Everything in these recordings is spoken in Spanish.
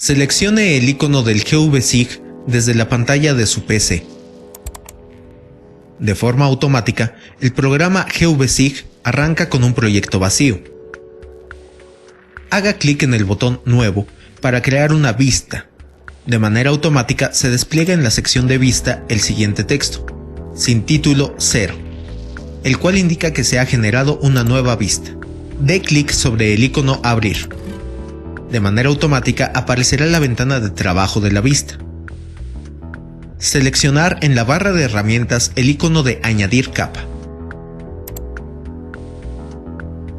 Seleccione el icono del GVSig desde la pantalla de su PC. De forma automática, el programa GVSig arranca con un proyecto vacío. Haga clic en el botón Nuevo para crear una vista. De manera automática se despliega en la sección de vista el siguiente texto, sin título 0, el cual indica que se ha generado una nueva vista. Dé clic sobre el icono Abrir. De manera automática aparecerá la ventana de trabajo de la vista. Seleccionar en la barra de herramientas el icono de Añadir capa.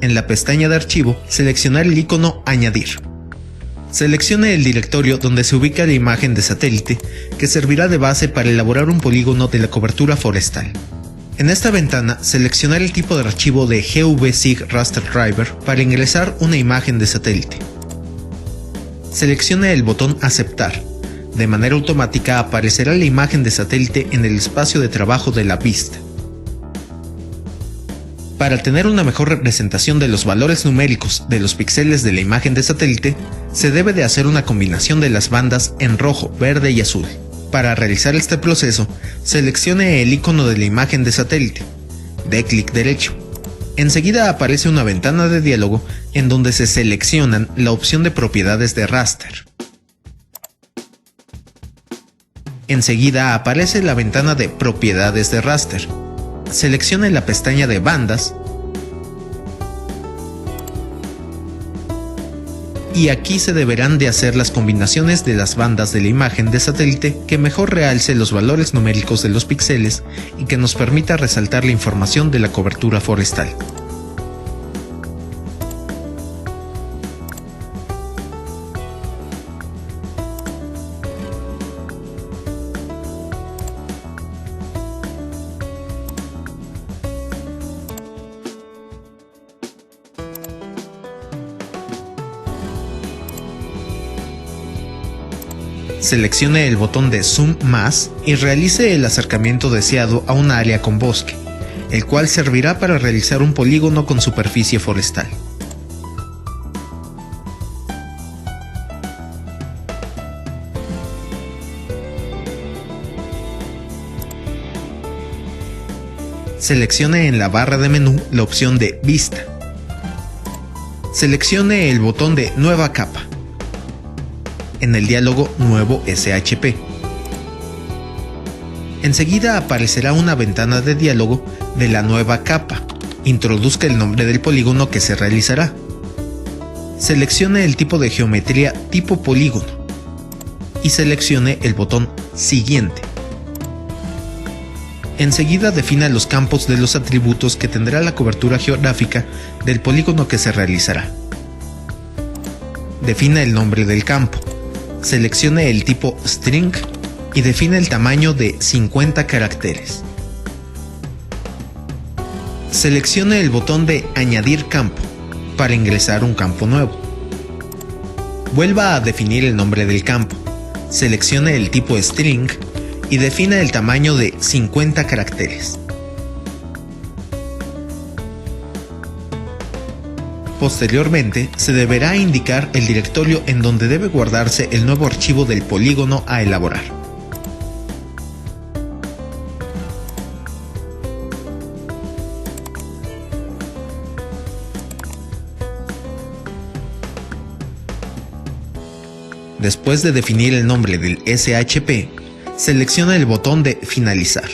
En la pestaña de archivo, seleccionar el icono Añadir. Seleccione el directorio donde se ubica la imagen de satélite que servirá de base para elaborar un polígono de la cobertura forestal. En esta ventana, seleccionar el tipo de archivo de GVSig Raster Driver para ingresar una imagen de satélite. Seleccione el botón Aceptar. De manera automática aparecerá la imagen de satélite en el espacio de trabajo de la vista. Para tener una mejor representación de los valores numéricos de los píxeles de la imagen de satélite, se debe de hacer una combinación de las bandas en rojo, verde y azul. Para realizar este proceso, seleccione el icono de la imagen de satélite. Dé clic derecho. Enseguida aparece una ventana de diálogo en donde se seleccionan la opción de propiedades de raster. Enseguida aparece la ventana de propiedades de raster. Seleccione la pestaña de bandas y aquí se deberán de hacer las combinaciones de las bandas de la imagen de satélite que mejor realce los valores numéricos de los píxeles y que nos permita resaltar la información de la cobertura forestal. Seleccione el botón de Zoom más y realice el acercamiento deseado a un área con bosque, el cual servirá para realizar un polígono con superficie forestal. Seleccione en la barra de menú la opción de Vista. Seleccione el botón de Nueva capa. En el diálogo Nuevo SHP. Enseguida aparecerá una ventana de diálogo de la nueva capa. Introduzca el nombre del polígono que se realizará. Seleccione el tipo de geometría tipo polígono y seleccione el botón Siguiente. Enseguida defina los campos de los atributos que tendrá la cobertura geográfica del polígono que se realizará. Defina el nombre del campo. Seleccione el tipo String y define el tamaño de 50 caracteres. Seleccione el botón de Añadir campo para ingresar un campo nuevo. Vuelva a definir el nombre del campo. Seleccione el tipo String y defina el tamaño de 50 caracteres. Posteriormente, se deberá indicar el directorio en donde debe guardarse el nuevo archivo del polígono a elaborar. Después de definir el nombre del SHP, selecciona el botón de Finalizar.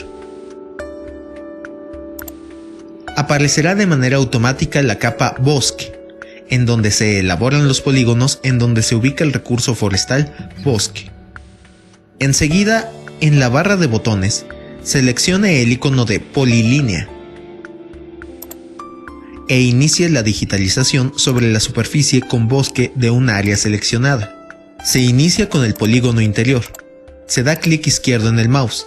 Aparecerá de manera automática la capa Bosque, en donde se elaboran los polígonos en donde se ubica el recurso forestal Bosque. Enseguida, en la barra de botones, seleccione el icono de Polilínea e inicie la digitalización sobre la superficie con bosque de un área seleccionada. Se inicia con el polígono interior. Se da clic izquierdo en el mouse.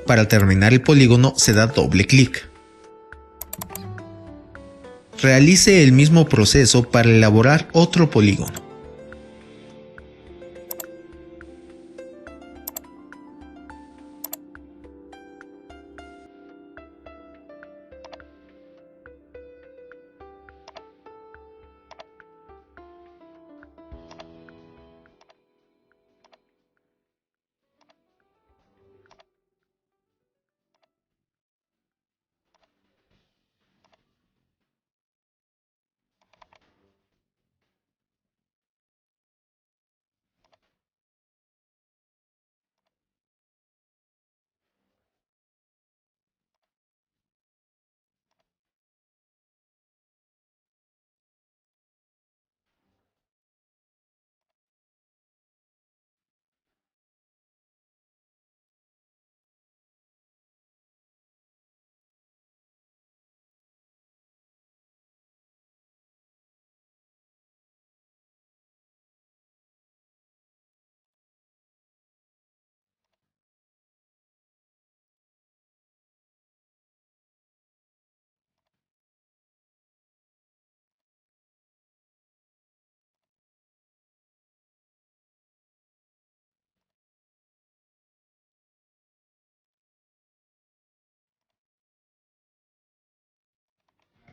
Para terminar el polígono se da doble clic. Realice el mismo proceso para elaborar otro polígono.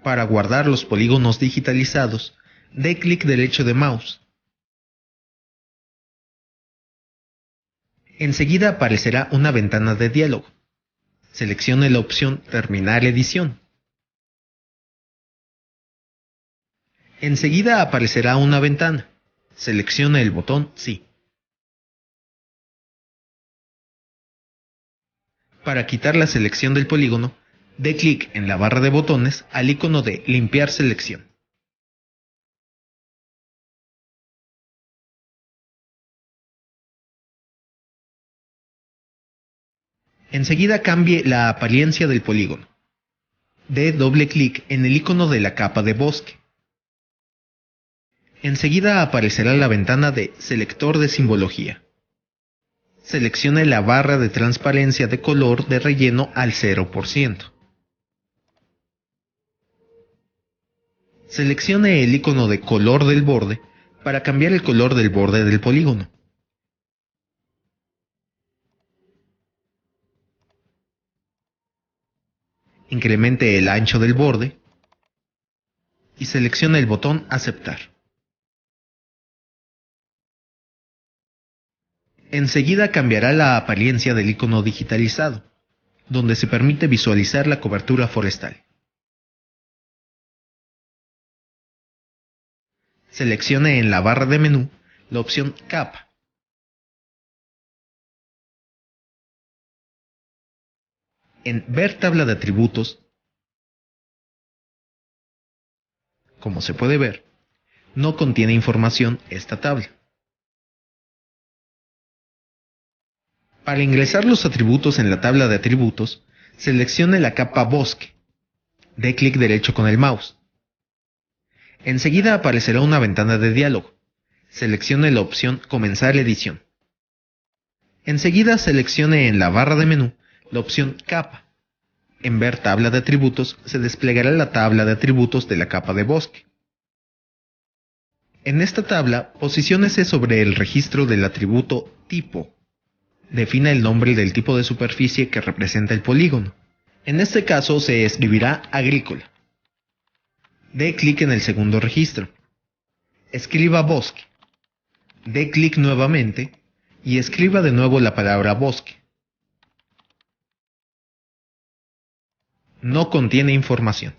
Para guardar los polígonos digitalizados, dé clic derecho de mouse. Enseguida aparecerá una ventana de diálogo. Seleccione la opción Terminar edición. Enseguida aparecerá una ventana. Seleccione el botón Sí. Para quitar la selección del polígono, dé clic en la barra de botones al icono de Limpiar selección. Enseguida cambie la apariencia del polígono. Dé doble clic en el icono de la capa de bosque. Enseguida aparecerá la ventana de Selector de simbología. Seleccione la barra de transparencia de color de relleno al 0%. Seleccione el icono de color del borde para cambiar el color del borde del polígono. Incremente el ancho del borde y seleccione el botón Aceptar. Enseguida cambiará la apariencia del icono digitalizado, donde se permite visualizar la cobertura forestal. Seleccione en la barra de menú la opción Capa. En Ver tabla de atributos, como se puede ver, no contiene información esta tabla. Para ingresar los atributos en la tabla de atributos, seleccione la capa Bosque. Dé clic derecho con el mouse. Enseguida aparecerá una ventana de diálogo. Seleccione la opción Comenzar edición. Enseguida seleccione en la barra de menú la opción Capa. En Ver tabla de atributos se desplegará la tabla de atributos de la capa de bosque. En esta tabla, posiciónese sobre el registro del atributo Tipo. Defina el nombre del tipo de superficie que representa el polígono. En este caso se escribirá agrícola. Dé clic en el segundo registro. Escriba bosque. Dé clic nuevamente y escriba de nuevo la palabra bosque. No contiene información.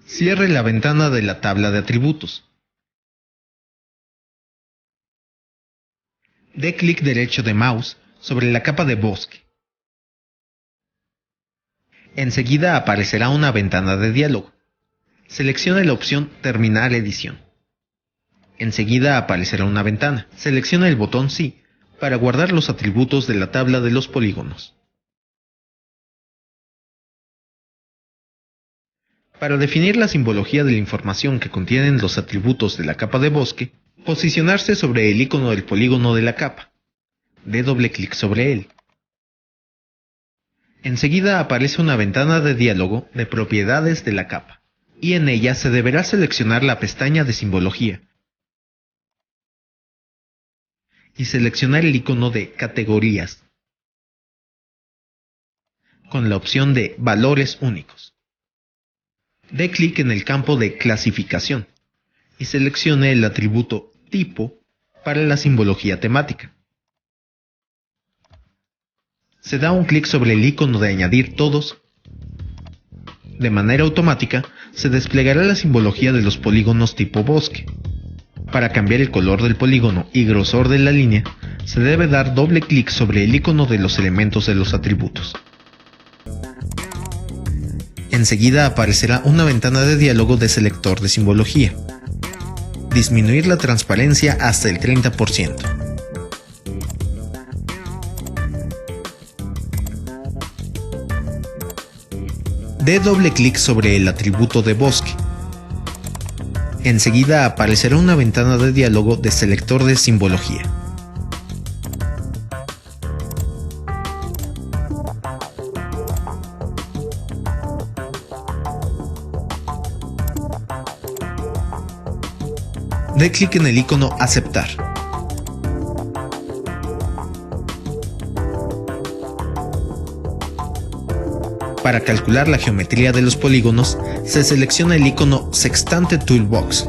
Cierre la ventana de la tabla de atributos. Dé clic derecho de mouse sobre la capa de bosque. Enseguida aparecerá una ventana de diálogo. Seleccione la opción Terminar edición. Enseguida aparecerá una ventana. Seleccione el botón Sí para guardar los atributos de la tabla de los polígonos. Para definir la simbología de la información que contienen los atributos de la capa de bosque, posicionarse sobre el icono del polígono de la capa. Dé doble clic sobre él. Enseguida aparece una ventana de diálogo de propiedades de la capa, y en ella se deberá seleccionar la pestaña de simbología y seleccionar el icono de categorías con la opción de valores únicos. Dé clic en el campo de clasificación y seleccione el atributo tipo para la simbología temática. Se da un clic sobre el icono de añadir todos. De manera automática se desplegará la simbología de los polígonos tipo bosque. Para cambiar el color del polígono y grosor de la línea, se debe dar doble clic sobre el icono de los elementos de los atributos. Enseguida aparecerá una ventana de diálogo de selector de simbología. Disminuir la transparencia hasta el 30%. Dé doble clic sobre el atributo de bosque. Enseguida aparecerá una ventana de diálogo de selector de simbología. Dé clic en el icono Aceptar. Para calcular la geometría de los polígonos, se selecciona el icono Sextante Toolbox.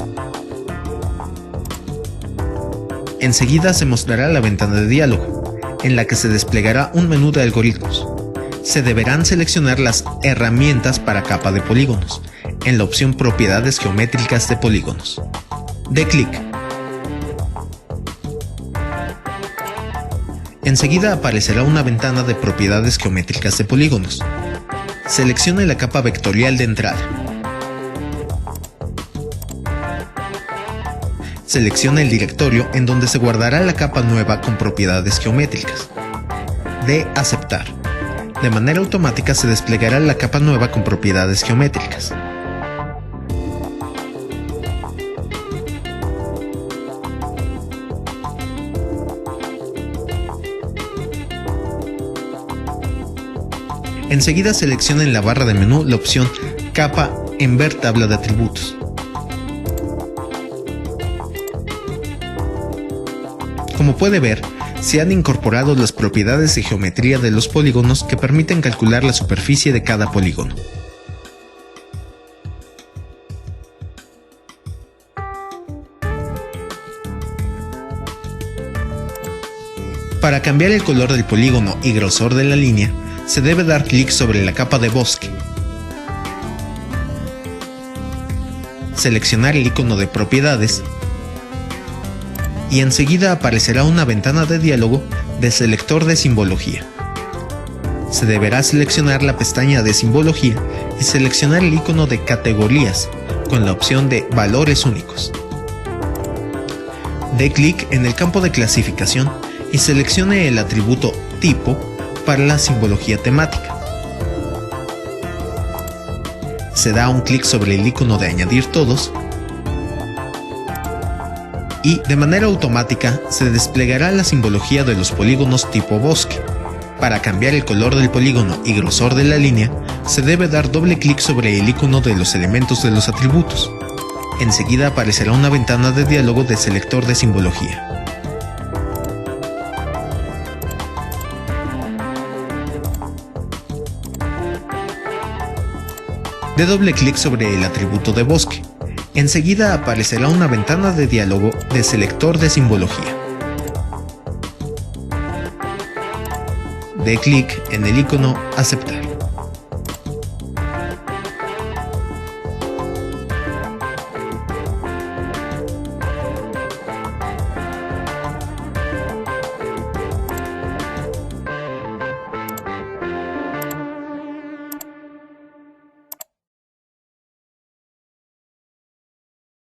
Enseguida se mostrará la ventana de diálogo, en la que se desplegará un menú de algoritmos. Se deberán seleccionar las herramientas para capa de polígonos, en la opción Propiedades geométricas de polígonos. Dé clic. Enseguida aparecerá una ventana de Propiedades geométricas de polígonos. Seleccione la capa vectorial de entrada. Seleccione el directorio en donde se guardará la capa nueva con propiedades geométricas. Dé Aceptar. De manera automática se desplegará la capa nueva con propiedades geométricas. Enseguida seleccione en la barra de menú la opción Capa en ver tabla de atributos. Como puede ver, se han incorporado las propiedades de geometría de los polígonos que permiten calcular la superficie de cada polígono. Para cambiar el color del polígono y grosor de la línea, se debe dar clic sobre la capa de bosque. Seleccionar el icono de propiedades y enseguida aparecerá una ventana de diálogo de selector de simbología. Se deberá seleccionar la pestaña de simbología y seleccionar el icono de categorías con la opción de valores únicos. Dé clic en el campo de clasificación y seleccione el atributo tipo para la simbología temática. Se da un clic sobre el icono de añadir todos y de manera automática se desplegará la simbología de los polígonos tipo bosque. Para cambiar el color del polígono y grosor de la línea, se debe dar doble clic sobre el icono de los elementos de los atributos. Enseguida aparecerá una ventana de diálogo de selector de simbología. Dé doble clic sobre el atributo de bosque. Enseguida aparecerá una ventana de diálogo de selector de simbología. Dé clic en el icono Aceptar.